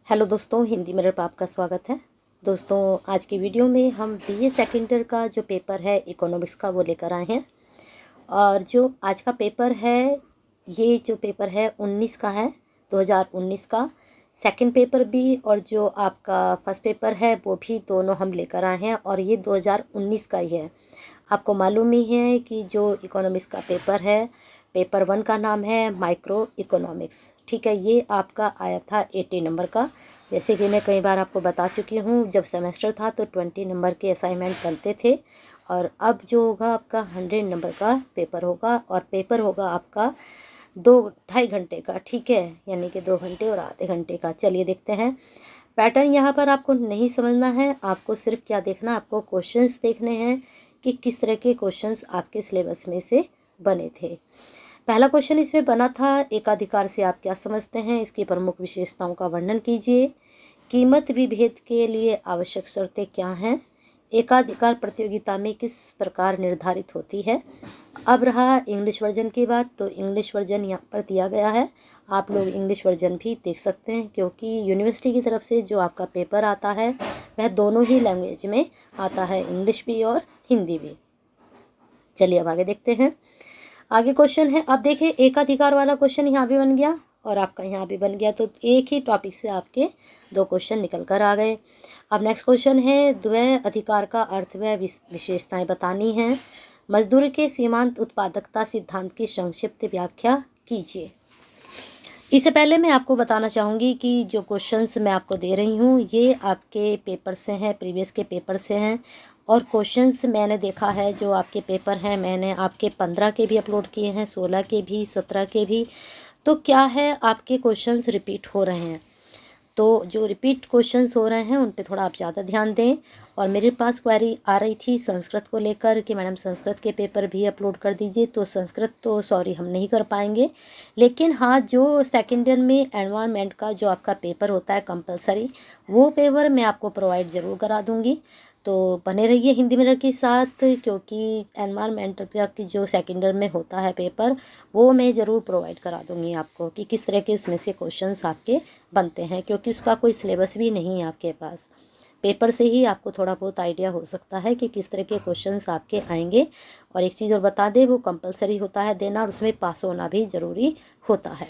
Hello दोस्तों, Hindi mirror पर आपका स्वागत है। दोस्तों, आज की वीडियो में हम बीए सेकेंड ईयर का जो पेपर है इकोनॉमिक्स का वो लेकर आए हैं। और जो आज का पेपर है, ये जो पेपर है 19 का है, 2019 का सेकंड पेपर भी, और जो आपका फर्स्ट पेपर है वो भी दोनों हम लेकर आए हैं और ये 2019 का ही है। आपको मालूम ही है कि जो इकोनॉमिक्स का पेपर है, पेपर 1 का नाम है माइक्रो इकोनॉमिक्स। ठीक है, ये आपका आया था 80 नंबर का। जैसे कि मैं कई बार आपको बता चुकी हूँ, जब सेमेस्टर था तो 20 नंबर के असाइनमेंट बनते थे, और अब जो होगा आपका 100 नंबर का पेपर होगा, और पेपर होगा आपका 2-2.5 घंटे का। ठीक है, यानी कि 2 घंटे और आधे घंटे का। चलिए देखते हैं। पैटर्न यहाँ पर आपको नहीं समझना है, आपको सिर्फ क्या देखना, आपको क्वेश्चंस देखने हैं कि किस तरह के क्वेश्चंस आपके सिलेबस में से बने थे। पहला क्वेश्चन इसमें बना था, एकाधिकार से आप क्या समझते हैं, इसकी प्रमुख विशेषताओं का वर्णन कीजिए। कीमत विभेद के लिए आवश्यक शर्तें क्या हैं। एकाधिकार प्रतियोगिता में किस प्रकार निर्धारित होती है। अब रहा इंग्लिश वर्जन की बात, तो इंग्लिश वर्जन यहाँ पर दिया गया है। आप लोग इंग्लिश वर्जन भी देख सकते हैं, क्योंकि यूनिवर्सिटी की तरफ से जो आपका पेपर आता है वह दोनों ही लैंग्वेज में आता है, इंग्लिश भी और हिंदी भी। चलिए अब आगे देखते हैं। आगे क्वेश्चन है, अब देखिए एकाधिकार वाला क्वेश्चन यहाँ भी बन गया और आपका यहाँ भी बन गया, तो एक ही टॉपिक से आपके 2 क्वेश्चन निकल कर आ गए। अब नेक्स्ट क्वेश्चन है, द्वय अधिकार का अर्थ व विशेषताएं बतानी हैं। मजदूर के सीमांत उत्पादकता सिद्धांत की संक्षिप्त व्याख्या कीजिए। इससे पहले मैं आपको बताना चाहूँगी कि जो क्वेश्चंस मैं आपको दे रही हूँ ये आपके पेपर से हैं, प्रीवियस के पेपर से हैं। और क्वेश्चंस मैंने देखा है, जो आपके पेपर हैं मैंने आपके 15 के भी अपलोड किए हैं, 16 के भी, 17 के भी। तो क्या है, आपके क्वेश्चंस रिपीट हो रहे हैं। तो जो रिपीट क्वेश्चंस हो रहे हैं उन पे थोड़ा आप ज़्यादा ध्यान दें। और मेरे पास क्वेरी आ रही थी संस्कृत को लेकर कि मैडम संस्कृत के पेपर भी अपलोड कर दीजिए, तो संस्कृत तो सॉरी हम नहीं कर पाएंगे। लेकिन हाँ, जो सेकेंड ईयर में एनवायरनमेंट का जो आपका पेपर होता है कंपलसरी, वो पेपर मैं आपको प्रोवाइड ज़रूर करा दूँगी। तो बने रहिए हिंदी मिरर के साथ, क्योंकि एनवायरनमेंटल की जो सेकेंड ईयर में होता है पेपर, वो मैं ज़रूर प्रोवाइड करा दूँगी आपको कि किस तरह के उसमें से क्वेश्चंस आपके बनते हैं, क्योंकि उसका कोई सिलेबस भी नहीं है आपके पास। पेपर से ही आपको थोड़ा बहुत आइडिया हो सकता है कि किस तरह के क्वेश्चंस आपके आएंगे। और एक चीज़ और बता दें, वो कंपलसरी होता है देना, और उसमें पास होना भी ज़रूरी होता है।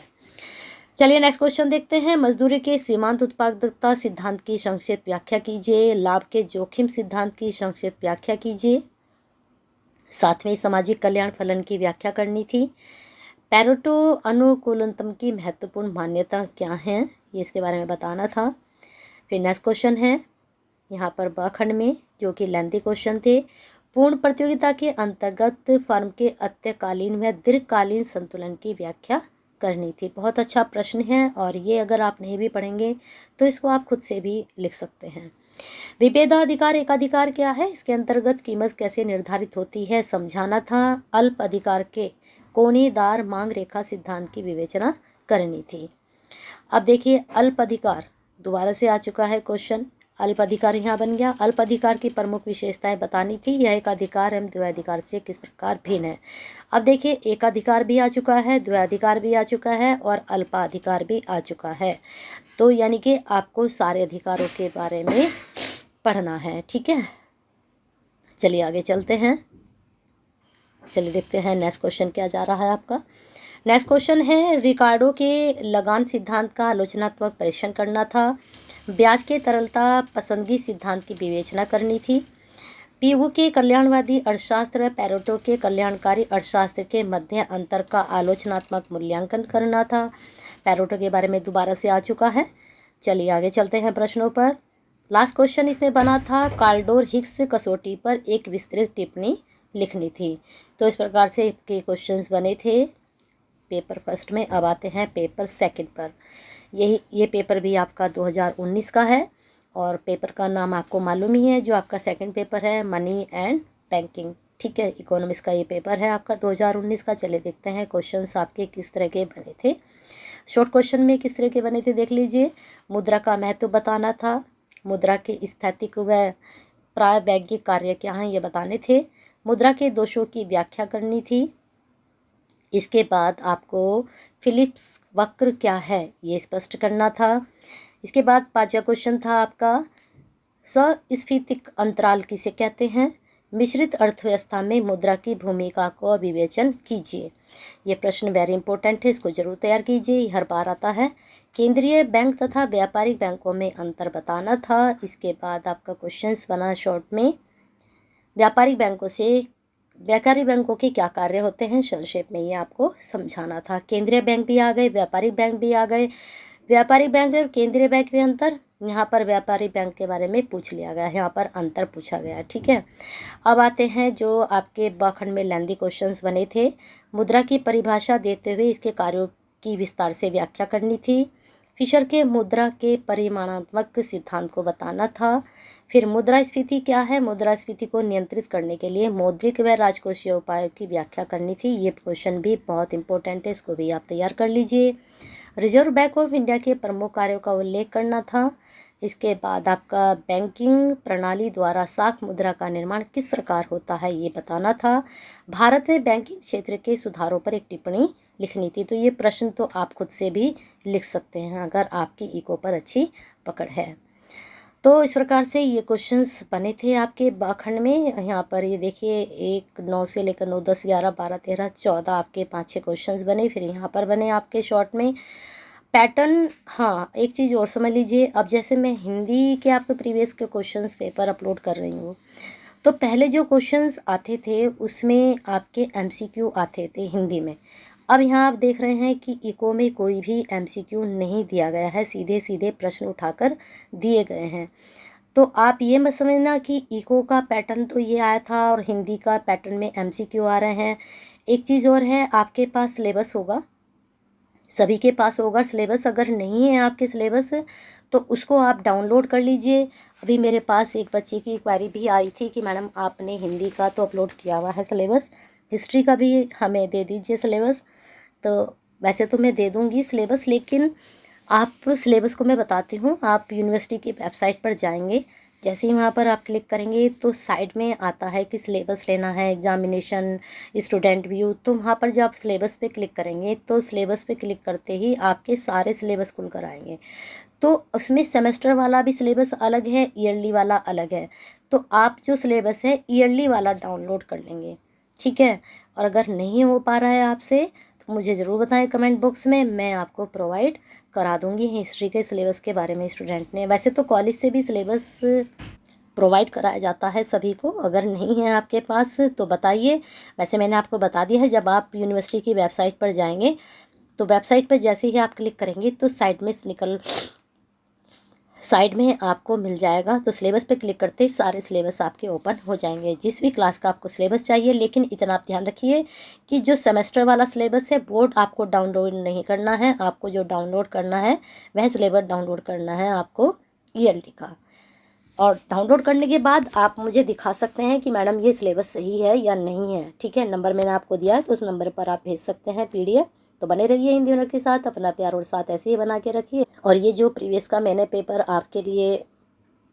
चलिए नेक्स्ट क्वेश्चन देखते हैं। मजदूरी के सीमांत उत्पादकता सिद्धांत की संक्षिप्त व्याख्या कीजिए। लाभ के जोखिम सिद्धांत की संक्षिप्त व्याख्या कीजिए। 7वें सामाजिक कल्याण फलन की व्याख्या करनी थी। पेरेटो अनुकूलतम की महत्वपूर्ण मान्यता क्या है, ये इसके बारे में बताना था। फिर नेक्स्ट क्वेश्चन है यहाँ पर ब खंड में, जो कि लेंथी क्वेश्चन थे। पूर्ण प्रतियोगिता के अंतर्गत फर्म के अत्यकालीन व दीर्घकालीन संतुलन की व्याख्या करनी थी। बहुत अच्छा प्रश्न है, और ये अगर आप नहीं भी पढ़ेंगे तो इसको आप खुद से भी लिख सकते हैं। विभेदाधिकार एकाधिकार क्या है, इसके अंतर्गत कीमत कैसे निर्धारित होती है, समझाना था। अल्प अधिकार के कोनेदार मांग रेखा सिद्धांत की विवेचना करनी थी। अब देखिए अल्प अधिकार दोबारा से आ चुका है क्वेश्चन। अल्प अधिकार यहाँ बन गया। अल्प अधिकार की प्रमुख विशेषताएं बतानी थी। यह एक अधिकार एवं द्वैधिकार से किस प्रकार भिन्न है। अब देखिए एकाधिकार भी आ चुका है, द्वैधिकार भी आ चुका है, और अल्पाधिकार भी आ चुका है। तो यानी कि आपको सारे अधिकारों के बारे में पढ़ना है। ठीक है, चलिए आगे चलते हैं। चलिए देखते हैं नेक्स्ट क्वेश्चन क्या जा रहा है आपका। नेक्स्ट क्वेश्चन है, रिकार्डो के लगान सिद्धांत का आलोचनात्मक परीक्षण करना था। ब्याज के तरलता पसंदगी सिद्धांत की विवेचना करनी थी। पीयू के कल्याणवादी अर्थशास्त्र व पेरेटो के कल्याणकारी अर्थशास्त्र के मध्य अंतर का आलोचनात्मक मूल्यांकन करना था। पेरेटो के बारे में दोबारा से आ चुका है। चलिए आगे चलते हैं प्रश्नों पर। लास्ट क्वेश्चन इसमें बना था, काल्डोर हिग्स कसौटी पर एक विस्तृत टिप्पणी लिखनी थी। तो इस प्रकार से के क्वेश्चंस बने थे पेपर फर्स्ट में। अब आते हैं पेपर सेकंड पर। ये पेपर भी आपका 2019 का है, और पेपर का नाम आपको मालूम ही है। जो आपका सेकंड पेपर है मनी एंड बैंकिंग। ठीक है, इकोनॉमिक्स का ये पेपर है आपका 2019 का। चले देखते हैं क्वेश्चंस आपके किस तरह के बने थे। शॉर्ट क्वेश्चन में किस तरह के बने थे देख लीजिए। मुद्रा का महत्व बताना था। मुद्रा के स्थैतिक व प्रावैगिक कार्य क्या हैं ये बताने थे। मुद्रा के दोषों की व्याख्या करनी थी। इसके बाद आपको फिलिप्स वक्र क्या है ये स्पष्ट करना था। इसके बाद 5वां क्वेश्चन था आपका, सस्फीतिक अंतराल किसे कहते हैं? मिश्रित अर्थव्यवस्था में मुद्रा की भूमिका को विवेचन कीजिए। ये प्रश्न वेरी इंपॉर्टेंट है, इसको जरूर तैयार कीजिए, ये हर बार आता है। केंद्रीय बैंक तथा व्यापारिक बैंकों में अंतर बताना था। इसके बाद आपका क्वेश्चंस बना शॉर्ट में, व्यापारिक बैंकों के क्या कार्य होते हैं, संक्षेप में ये आपको समझाना था। केंद्रीय बैंक भी आ गए, व्यापारिक बैंक भी आ गए। व्यापारिक बैंक और केंद्रीय बैंक में अंतर, यहाँ पर व्यापारिक बैंक के बारे में पूछ लिया गया है, यहाँ पर अंतर पूछा गया है, ठीक है। अब आते हैं जो आपके बाखंड में लेंदी क्वेश्चंस बने थे। मुद्रा की परिभाषा देते हुए इसके कार्यों की विस्तार से व्याख्या करनी थी। फिशर के मुद्रा के परिमाणात्मक सिद्धांत को बताना था। फिर मुद्रास्फीति क्या है, मुद्रास्फीति को नियंत्रित करने के लिए मौद्रिक व राजकोषीय उपायों की व्याख्या करनी थी। ये क्वेश्चन भी बहुत इंपॉर्टेंट है, इसको भी आप तैयार कर लीजिए। रिजर्व बैंक ऑफ इंडिया के प्रमुख कार्यों का उल्लेख करना था। इसके बाद आपका बैंकिंग प्रणाली द्वारा साख मुद्रा का निर्माण किस प्रकार होता है, ये बताना था। भारत में बैंकिंग क्षेत्र के सुधारों पर एक टिप्पणी लिखनी थी। तो ये प्रश्न तो आप खुद से भी लिख सकते हैं अगर आपकी इको पर अच्छी पकड़ है। तो इस प्रकार से ये क्वेश्चंस बने थे आपके बाखंड में। यहाँ पर ये देखिए 1, 9 से लेकर 9, 10, 11, 12, 13, 14 आपके 5-6 क्वेश्चंस बने। फिर यहाँ पर बने आपके शॉर्ट में पैटर्न। हाँ, एक चीज़ और समझ लीजिए, अब जैसे मैं हिंदी के आपके प्रीवियस के क्वेश्चंस पेपर अपलोड कर रही हूँ, तो पहले जो क्वेश्चंस आते थे उसमें आपके MCQ आते थे हिंदी में। अब यहाँ आप देख रहे हैं कि इको में कोई भी MCQ नहीं दिया गया है, सीधे सीधे प्रश्न उठाकर दिए गए हैं। तो आप ये मत समझना कि इको का पैटर्न तो ये आया था और हिंदी का पैटर्न में MCQ आ रहे हैं। एक चीज़ और है, आपके पास सिलेबस होगा, सभी के पास होगा सिलेबस। अगर नहीं है आपके सिलेबस तो उसको आप डाउनलोड कर लीजिए। अभी मेरे पास एक बच्चे की क्वेरी भी आई थी कि मैडम आपने हिंदी का तो अपलोड किया हुआ है सिलेबस, हिस्ट्री का भी हमें दे दीजिए सिलेबस। तो वैसे तो मैं दे दूँगी सिलेबस, लेकिन आप सिलेबस को मैं बताती हूँ। आप यूनिवर्सिटी की वेबसाइट पर जाएंगे, जैसे ही वहाँ पर आप क्लिक करेंगे तो साइड में आता है कि सिलेबस लेना है, एग्जामिनेशन, स्टूडेंट व्यू। तो वहाँ पर जब आप सिलेबस पे क्लिक करेंगे तो सिलेबस पे क्लिक करते ही आपके सारे सिलेबस खुल कर आएंगे। तो उसमें सेमेस्टर वाला भी सिलेबस अलग है, ईयरली वाला अलग है। तो आप जो सिलेबस है ईयरली वाला डाउनलोड कर लेंगे, ठीक है। और अगर नहीं हो पा रहा है आपसे तो मुझे ज़रूर बताएं कमेंट बॉक्स में, मैं आपको प्रोवाइड करा दूंगी हिस्ट्री के सिलेबस के बारे में। स्टूडेंट ने वैसे तो कॉलेज से भी सिलेबस प्रोवाइड कराया जाता है सभी को, अगर नहीं है आपके पास तो बताइए। वैसे मैंने आपको बता दिया है। जब आप यूनिवर्सिटी की वेबसाइट पर जाएंगे तो वेबसाइट पर जैसे ही आप क्लिक करेंगे तो साइड में आपको मिल जाएगा। तो सिलेबस पे क्लिक करते ही सारे सिलेबस आपके ओपन हो जाएंगे, जिस भी क्लास का आपको सिलेबस चाहिए। लेकिन इतना आप ध्यान रखिए कि जो सेमेस्टर वाला सिलेबस है वो आपको डाउनलोड नहीं करना है। आपको जो डाउनलोड करना है वह सिलेबस डाउनलोड करना है आपको ईयरली का। और डाउनलोड करने के बाद आप मुझे दिखा सकते हैं कि मैडम ये सिलेबस सही है या नहीं है, ठीक है। नंबर मैंने आपको दिया है तो उस नंबर पर आप भेज सकते हैं PDF। तो बने रहिए हिंदी ऑनर के साथ, अपना प्यार और साथ ऐसे ही बना के रखिए। और ये जो प्रीवियस का मैंने पेपर आपके लिए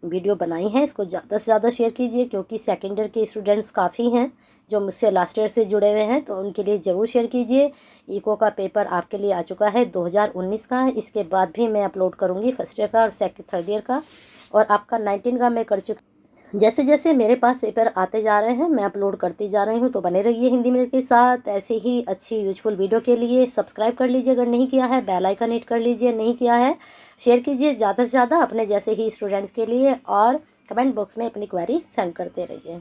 वीडियो बनाई है इसको ज़्यादा से ज़्यादा शेयर कीजिए, क्योंकि सेकेंड ईयर के स्टूडेंट्स काफ़ी हैं जो मुझसे लास्ट ईयर से जुड़े हुए हैं, तो उनके लिए ज़रूर शेयर कीजिए। इको का पेपर आपके लिए आ चुका है 2019 का, इसके बाद भी मैं अपलोड करूँगी फर्स्ट ईयर का और थर्ड ईयर का, और आपका 19 का मैं कर चुकी। जैसे जैसे मेरे पास पेपर आते जा रहे हैं मैं अपलोड करती जा रही हूँ। तो बने रहिए हिंदी मिनट के साथ। ऐसे ही अच्छी यूजफुल वीडियो के लिए सब्सक्राइब कर लीजिए अगर नहीं किया है, बेल आइकन हिट कर लीजिए नहीं किया है, शेयर कीजिए ज़्यादा से ज़्यादा अपने जैसे ही स्टूडेंट्स के लिए, और कमेंट बॉक्स में अपनी क्वेरी सेंड करते रहिए।